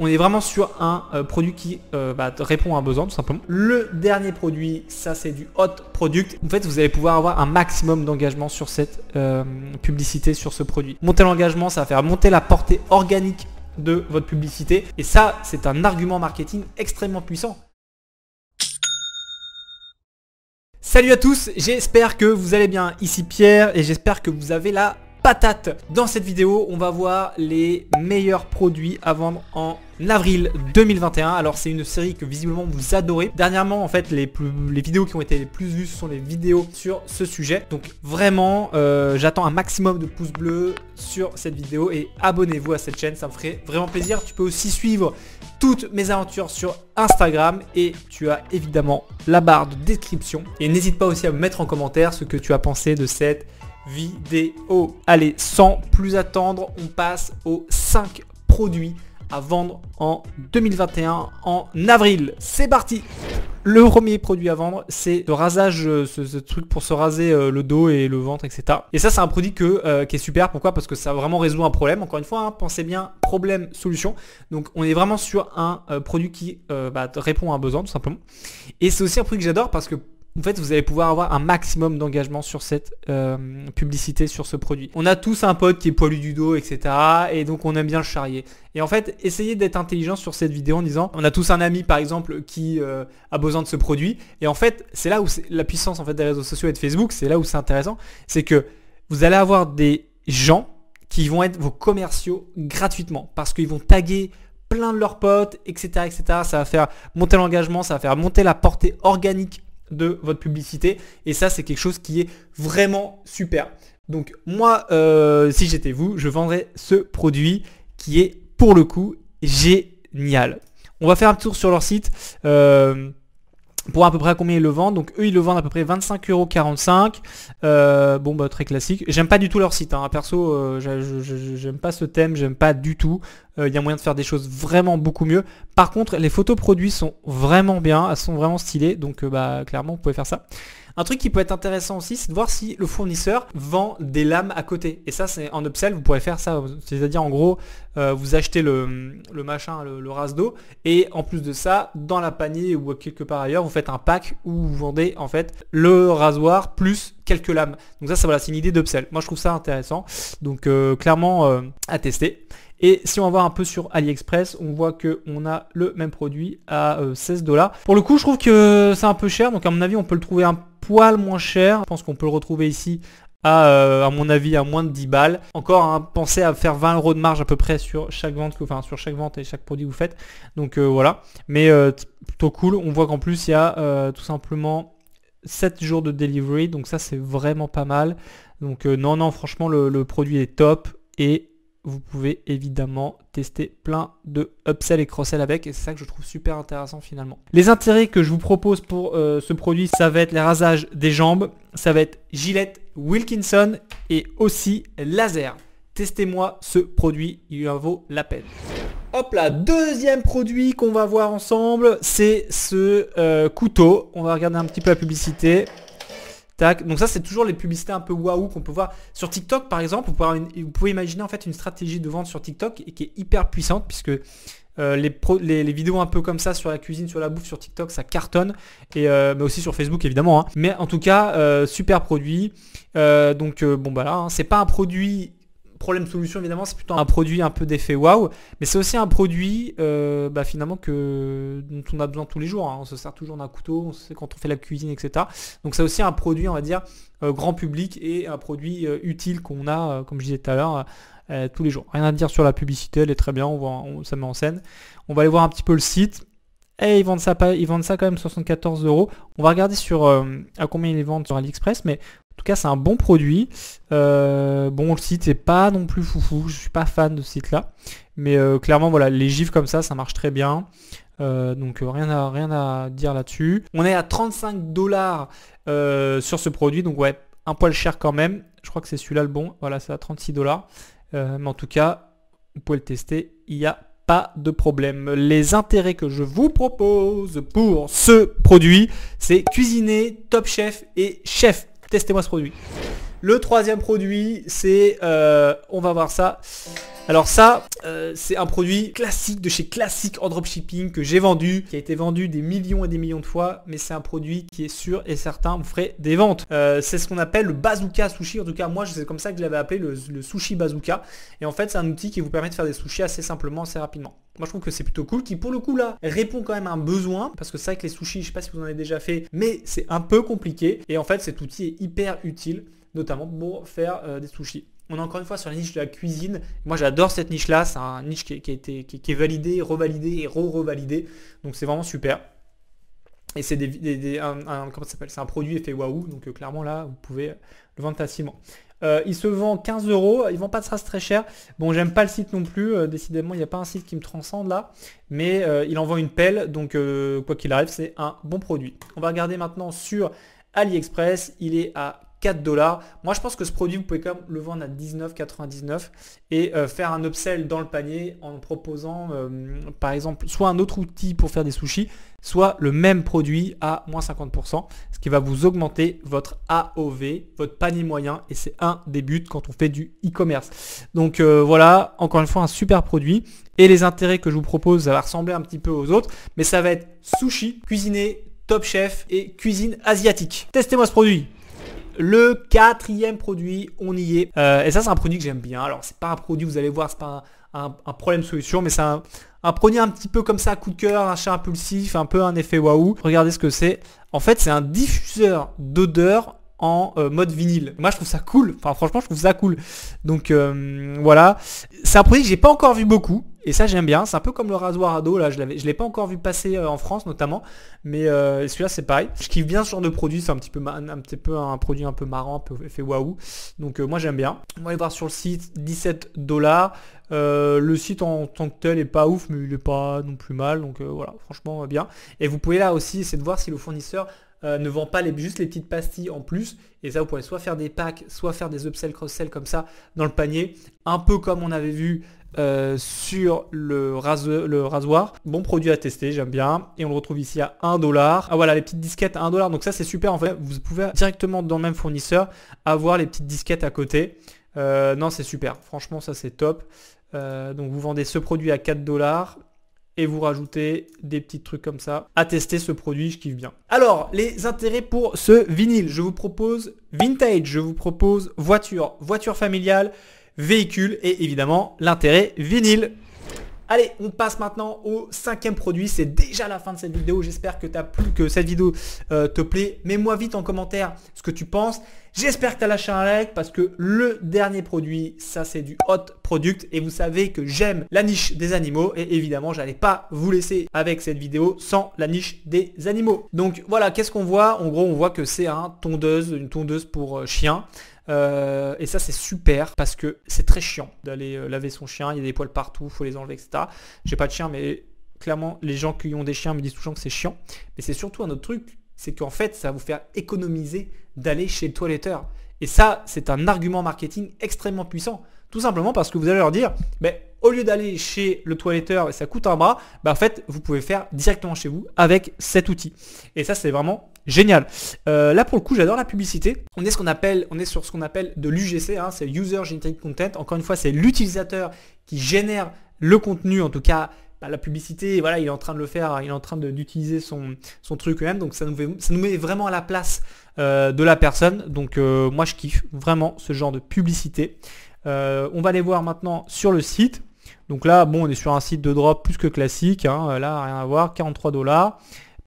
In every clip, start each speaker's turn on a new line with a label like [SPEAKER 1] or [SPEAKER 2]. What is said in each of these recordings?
[SPEAKER 1] On est vraiment sur un produit qui répond à un besoin tout simplement. Le dernier produit, ça c'est du hot product. En fait, vous allez pouvoir avoir un maximum d'engagement sur cette publicité, sur ce produit. Monter l'engagement, ça va faire monter la portée organique de votre publicité. Et ça, c'est un argument marketing extrêmement puissant. Salut à tous, j'espère que vous allez bien. Ici Pierre et j'espère que vous avez la patate. Dans cette vidéo, on va voir les meilleurs produits à vendre en avril 2021. Alors c'est une série que visiblement vous adorez. Dernièrement en fait les vidéos qui ont été les plus vues ce sont les vidéos sur ce sujet. Donc vraiment j'attends un maximum de pouces bleus sur cette vidéo et abonnez-vous à cette chaîne, ça me ferait vraiment plaisir. Tu peux aussi suivre toutes mes aventures sur Instagram et tu as évidemment la barre de description. Et n'hésite pas aussi à me mettre en commentaire ce que tu as pensé de cette vidéo. Allez, sans plus attendre, on passe aux 5 produits à vendre en 2021 en avril. C'est parti. Le premier produit à vendre, c'est le rasage, ce truc pour se raser le dos et le ventre, etc. Et ça, c'est un produit qui est super. Pourquoi? Parce que ça vraiment résout un problème. Encore une fois, hein, pensez bien, problème, solution. Donc, on est vraiment sur un produit qui répond à un besoin, tout simplement. Et c'est aussi un produit que j'adore parce que en fait, vous allez pouvoir avoir un maximum d'engagement sur cette publicité, sur ce produit. On a tous un pote qui est poilu du dos, etc. Et donc, on aime bien le charrier. Et en fait, essayez d'être intelligent sur cette vidéo en disant, on a tous un ami, par exemple, qui a besoin de ce produit. Et en fait, c'est là où la puissance en fait, des réseaux sociaux et de Facebook, c'est là où c'est intéressant. C'est que vous allez avoir des gens qui vont être vos commerciaux gratuitement parce qu'ils vont taguer plein de leurs potes, etc., etc. Ça va faire monter l'engagement, ça va faire monter la portée organique de votre publicité et ça c'est quelque chose qui est vraiment super. Donc moi si j'étais vous, je vendrais ce produit qui est pour le coup génial. On va faire un tour sur leur site pour à peu près à combien ils le vendent. Donc eux ils le vendent à peu près 25,45 €. Bon bah très classique. J'aime pas du tout leur site hein. Perso j'aime pas ce thème, j'aime pas du tout. Il y a moyen de faire des choses vraiment beaucoup mieux. Par contre les photos produits sont vraiment bien, elles sont vraiment stylées. Donc clairement vous pouvez faire ça. Un truc qui peut être intéressant aussi, c'est de voir si le fournisseur vend des lames à côté. Et ça, c'est en upsell, vous pourrez faire ça. C'est-à-dire, en gros, vous achetez le machin, le rase-dos. Et en plus de ça, dans la panier ou quelque part ailleurs, vous faites un pack où vous vendez en fait le rasoir plus quelques lames. Donc ça voilà, c'est une idée d'upsell. Moi, je trouve ça intéressant. Donc clairement, à tester. Et si on va voir un peu sur AliExpress, on voit qu'on a le même produit à 16 $. Pour le coup, je trouve que c'est un peu cher. Donc à mon avis, on peut le trouver un poil moins cher. Je pense qu'on peut le retrouver ici à mon avis à moins de 10 balles. Encore, hein, pensez à faire 20 € de marge à peu près sur chaque vente, sur chaque vente et chaque produit que vous faites. Donc voilà. Mais plutôt cool. On voit qu'en plus, il y a tout simplement 7 jours de delivery. Donc ça, c'est vraiment pas mal. Donc non, franchement, le produit est top. Et vous pouvez évidemment tester plein de upsell et cross-sell avec et c'est ça que je trouve super intéressant finalement. Les intérêts que je vous propose pour ce produit, ça va être les rasages des jambes, ça va être Gillette Wilkinson et aussi laser. Testez-moi ce produit, il en vaut la peine. Hop là, deuxième produit qu'on va voir ensemble, c'est ce couteau. On va regarder un petit peu la publicité. Tac. Donc ça c'est toujours les publicités un peu waouh qu'on peut voir sur TikTok par exemple. Vous pouvez imaginer en fait une stratégie de vente sur TikTok et qui est hyper puissante puisque les vidéos un peu comme ça sur la cuisine, sur la bouffe sur TikTok ça cartonne et mais aussi sur Facebook évidemment hein. Mais en tout cas super produit. Bon bah là hein, c'est pas un produit problème solution évidemment, c'est plutôt un produit un peu d'effet waouh, mais c'est aussi un produit finalement dont on a besoin tous les jours hein. On se sert toujours d'un couteau, on sait quand on fait la cuisine, etc. Donc c'est aussi un produit on va dire grand public et un produit utile qu'on a comme je disais tout à l'heure tous les jours. Rien à dire sur la publicité, elle est très bien, ça met en scène. On va aller voir un petit peu le site. Et ils vendent ça quand même 74 €. On va regarder sur à combien ils les vendent sur AliExpress, mais en tout cas c'est un bon produit. Bon, le site est pas non plus foufou, je suis pas fan de ce site là, mais clairement voilà, les gifs comme ça marche très bien. Donc rien à dire là-dessus. On est à 35 $ sur ce produit, donc ouais, un poil cher quand même. Je crois que c'est celui-là le bon. Voilà, c'est à 36 $. Mais en tout cas, vous pouvez le tester, il y a pas de problème. Les intérêts que je vous propose pour ce produit, c'est cuisiner, Top Chef et Chef. Testez-moi ce produit. Le troisième produit, c'est, on va voir ça, Alors ça, c'est un produit classique de chez Classic en dropshipping que j'ai vendu, qui a été vendu des millions et des millions de fois, mais c'est un produit qui est sûr et certain vous ferez des ventes. C'est ce qu'on appelle le bazooka sushi, en tout cas moi c'est comme ça que je l'avais appelé, le sushi bazooka. Et en fait c'est un outil qui vous permet de faire des sushis assez simplement, assez rapidement. Moi je trouve que c'est plutôt cool, qui pour le coup là répond quand même à un besoin, parce que c'est vrai que les sushis, je sais pas si vous en avez déjà fait, mais c'est un peu compliqué. Et en fait cet outil est hyper utile, notamment pour faire des sushis. On est encore une fois sur la niche de la cuisine. Moi j'adore cette niche là, c'est un niche qui est validé, revalidé et revalidé. Donc c'est vraiment super. Et c'est comment ça s'appelle, c'est un produit effet waouh, donc clairement là vous pouvez le vendre facilement. Il se vend 15 €, il vend pas de strass très cher. Bon, j'aime pas le site non plus, décidément il n'y a pas un site qui me transcende là, mais il en vend une pelle, donc quoi qu'il arrive c'est un bon produit. On va regarder maintenant sur AliExpress, il est à 4 $. Moi je pense que ce produit vous pouvez quand même le vendre à 19,99 et faire un upsell dans le panier en proposant par exemple soit un autre outil pour faire des sushis, soit le même produit à moins 50%, ce qui va vous augmenter votre AOV, votre panier moyen, et c'est un des buts quand on fait du e-commerce. Donc voilà, encore une fois un super produit. Et les intérêts que je vous propose, ça va ressembler un petit peu aux autres, mais ça va être sushi, cuisiner, Top Chef et cuisine asiatique. Testez-moi ce produit. Le 4e produit, on y est. Et ça c'est un produit que j'aime bien. Alors c'est pas un produit, vous allez voir, c'est pas un problème solution, mais c'est un produit un petit peu comme ça, coup de cœur, un achat impulsif, un peu un effet waouh. Regardez ce que c'est. En fait c'est un diffuseur d'odeur en mode vinyle. Moi je trouve ça cool. Enfin franchement je trouve ça cool. Donc voilà. C'est un produit que j'ai pas encore vu beaucoup. Et ça j'aime bien, c'est un peu comme le rasoir à dos, là je l'ai pas encore vu passer en France notamment, mais celui-là c'est pareil. Je kiffe bien ce genre de produit, c'est un petit peu un produit un peu marrant, un peu effet waouh. Donc moi j'aime bien. On va aller voir sur le site, 17 $. Le site en tant que tel est pas ouf, mais il est pas non plus mal, donc voilà, franchement bien. Et vous pouvez là aussi essayer de voir si le fournisseur ne vend pas juste les petites pastilles en plus, et ça vous pourrez soit faire des packs, soit faire des upsell, cross-sell comme ça dans le panier, un peu comme on avait vu sur le rasoir. Bon produit à tester, j'aime bien. Et on le retrouve ici à 1 $. Ah voilà, les petites disquettes à 1 $. Donc ça c'est super, en fait vous pouvez directement dans le même fournisseur avoir les petites disquettes à côté. Non c'est super, franchement ça c'est top. Donc vous vendez ce produit à 4 $ et vous rajoutez des petits trucs comme ça. À tester ce produit, je kiffe bien. Alors, les intérêts pour ce vinyle. Je vous propose vintage, je vous propose voiture familiale, véhicule et évidemment l'intérêt vinyle. Allez, on passe maintenant au 5e produit. C'est déjà la fin de cette vidéo. J'espère que cette vidéo te plaît. Mets-moi vite en commentaire ce que tu penses. J'espère que tu as lâché un like parce que le dernier produit, ça c'est du hot product. Et vous savez que j'aime la niche des animaux. Et évidemment, j'allais pas vous laisser avec cette vidéo sans la niche des animaux. Donc voilà, qu'est-ce qu'on voit? En gros, on voit que c'est une tondeuse pour chien. Et ça c'est super parce que c'est très chiant d'aller laver son chien, il y a des poils partout, faut les enlever, etc. J'ai pas de chien, mais clairement les gens qui ont des chiens me disent tout le temps que c'est chiant. Mais c'est surtout un autre truc, c'est qu'en fait ça va vous faire économiser d'aller chez le toiletteur. Et ça c'est un argument marketing extrêmement puissant. Tout simplement parce que vous allez leur dire, au lieu d'aller chez le toiletteur et ça coûte un bras, en fait vous pouvez faire directement chez vous avec cet outil. Et ça c'est vraiment génial. Là pour le coup j'adore la publicité. On est sur ce qu'on appelle de l'UGC, c'est User Generated Content. Encore une fois c'est l'utilisateur qui génère le contenu, en tout cas la publicité, voilà, il est en train de le faire, il est en train d'utiliser son truc lui-même, donc ça nous met vraiment à la place de la personne. Donc moi je kiffe vraiment ce genre de publicité. On va aller voir maintenant sur le site. Donc là bon, on est sur un site de drop plus que classique, là rien à voir, 43 $.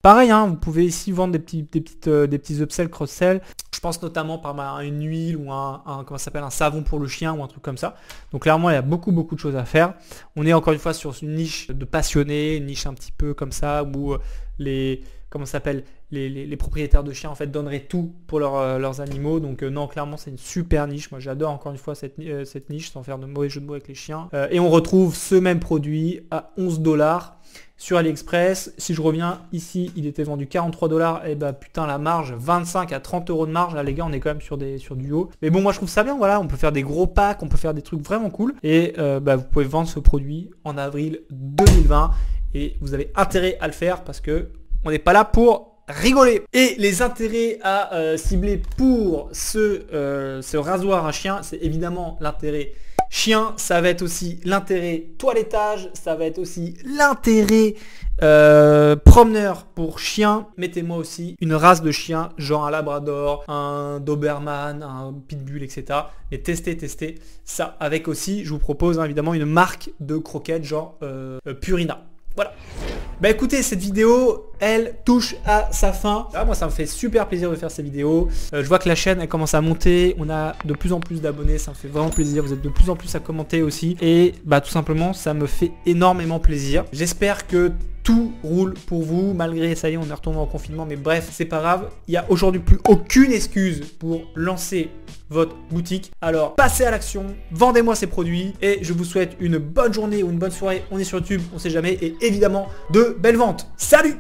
[SPEAKER 1] Pareil, vous pouvez ici vendre des petits upsell, cross-sell. Je pense notamment par une huile ou comment ça s'appelle, un savon pour le chien ou un truc comme ça. Donc clairement, il y a beaucoup de choses à faire. On est encore une fois sur une niche de passionnés, une niche un petit peu comme ça où les propriétaires de chiens en fait donneraient tout pour leurs animaux. Donc non, clairement c'est une super niche. Moi j'adore encore une fois cette niche, sans faire de mauvais jeu de mots avec les chiens. Et on retrouve ce même produit à 11 $ sur AliExpress. Si je reviens ici, il était vendu 43 $. Et putain, la marge, 25 à 30 € de marge. Là les gars, on est quand même sur du haut. Mais bon, moi je trouve ça bien, voilà, on peut faire des gros packs, on peut faire des trucs vraiment cool. Et vous pouvez vendre ce produit en avril 2020 et vous avez intérêt à le faire parce que on n'est pas là pour rigoler. Et les intérêts à cibler pour ce rasoir à chien, c'est évidemment l'intérêt Chien, ça va être aussi l'intérêt toilettage, ça va être aussi l'intérêt promeneur pour chien. Mettez-moi aussi une race de chien, genre un labrador, un doberman, un pitbull, etc. Et testez ça avec aussi, je vous propose évidemment une marque de croquettes genre Purina. Voilà. Bah écoutez, cette vidéo, elle touche à sa fin. Là, moi, ça me fait super plaisir de faire ces vidéos. Je vois que la chaîne, elle commence à monter. On a de plus en plus d'abonnés. Ça me fait vraiment plaisir. Vous êtes de plus en plus à commenter aussi. Et bah tout simplement, ça me fait énormément plaisir. J'espère que tout roule pour vous, malgré, ça y est, on est retourné en confinement, mais bref, c'est pas grave. Il n'y a aujourd'hui plus aucune excuse pour lancer votre boutique. Alors, passez à l'action, vendez-moi ces produits et je vous souhaite une bonne journée ou une bonne soirée. On est sur YouTube, on sait jamais, et évidemment, de belles ventes. Salut!